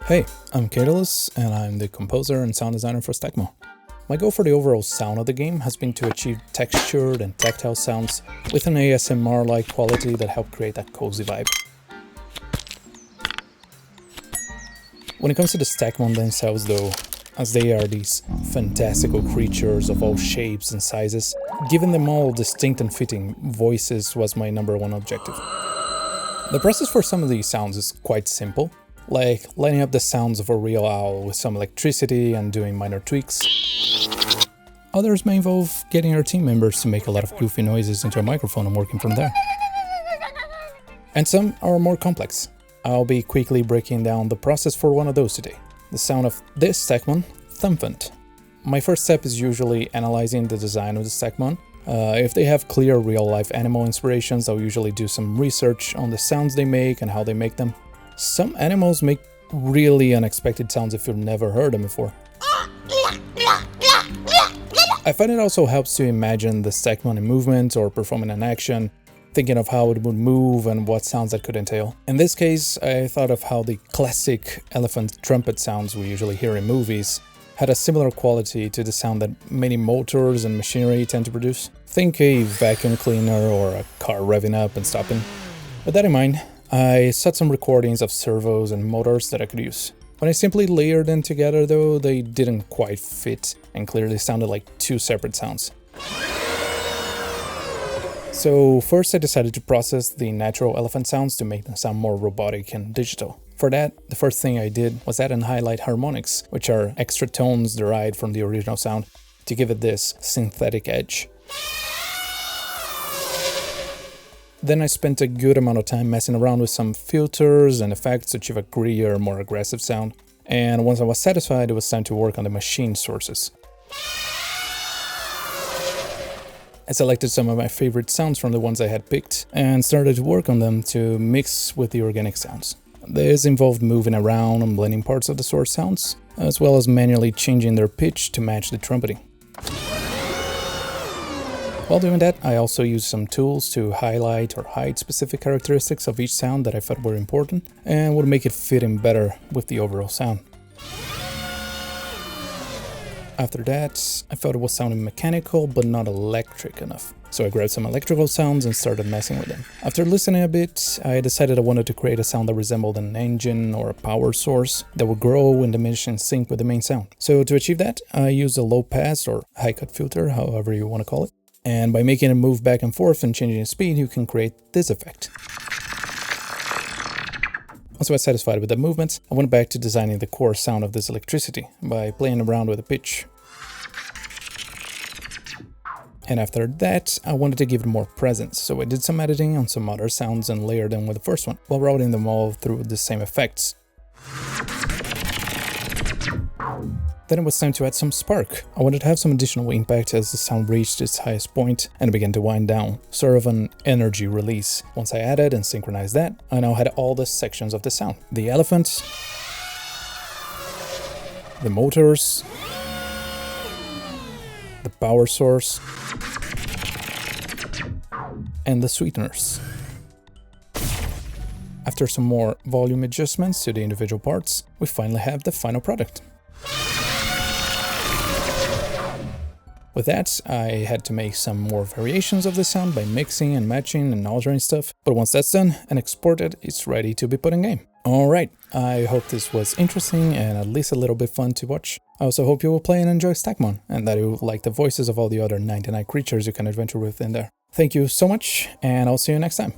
Hey, I'm Catalyst, and I'm the composer and sound designer for Stackmon. My goal for the overall sound of the game has been to achieve textured and tactile sounds with an ASMR-like quality that help create that cozy vibe. When it comes to the Stackmon themselves though, as they are these fantastical creatures of all shapes and sizes, giving them all distinct and fitting voices was my #1 objective. The process for some of these sounds is quite simple, like lining up the sounds of a real owl with some electricity and doing minor tweaks. Others may involve getting our team members to make a lot of goofy noises into a microphone and working from there. And some are more complex. I'll be quickly breaking down the process for one of those today. The sound of this Stackmon, Thunphant. My first step is usually analyzing the design of the Stackmon. If they have clear real-life animal inspirations, I'll usually do some research on the sounds they make and how they make them. Some animals make really unexpected sounds if you've never heard them before. I find it also helps to imagine the Stackmon in movement or performing an action, thinking of how it would move and what sounds that could entail. In this case, I thought of how the classic elephant trumpet sounds we usually hear in movies had a similar quality to the sound that many motors and machinery tend to produce. Think a vacuum cleaner or a car revving up and stopping. With that in mind, I set some recordings of servos and motors that I could use. When I simply layered them together though, they didn't quite fit and clearly sounded like two separate sounds. So first I decided to process the natural elephant sounds to make them sound more robotic and digital. For that, the first thing I did was add and highlight harmonics, which are extra tones derived from the original sound, to give it this synthetic edge. Then I spent a good amount of time messing around with some filters and effects to achieve a grittier, more aggressive sound. And once I was satisfied, it was time to work on the machine sources. I selected some of my favorite sounds from the ones I had picked and started to work on them to mix with the organic sounds. This involved moving around and blending parts of the source sounds, as well as manually changing their pitch to match the trumpeting. While doing that, I also used some tools to highlight or hide specific characteristics of each sound that I felt were important and would make it fit in better with the overall sound. After that, I felt it was sounding mechanical but not electric enough. So I grabbed some electrical sounds and started messing with them. After listening a bit, I decided I wanted to create a sound that resembled an engine or a power source that would grow and diminish in sync with the main sound. So to achieve that, I used a low pass or high cut filter, however you want to call it. And by making it move back and forth and changing its speed, you can create this effect. Once I was satisfied with the movements, I went back to designing the core sound of this electricity by playing around with the pitch. And after that, I wanted to give it more presence, so I did some editing on some other sounds and layered them with the first one, while routing them all through the same effects. Then it was time to add some spark. I wanted to have some additional impact as the sound reached its highest point and began to wind down, sort of an energy release. Once I added and synchronized that, I now had all the sections of the sound. The elephant, the motors, the power source, and the sweeteners. After some more volume adjustments to the individual parts, we finally have the final product. With that, I had to make some more variations of the sound by mixing and matching and altering stuff, but once that's done and exported, it's ready to be put in game. Alright, I hope this was interesting and at least a little bit fun to watch. I also hope you will play and enjoy Stackmon, and that you will like the voices of all the other 99 creatures you can adventure with in there. Thank you so much, and I'll see you next time.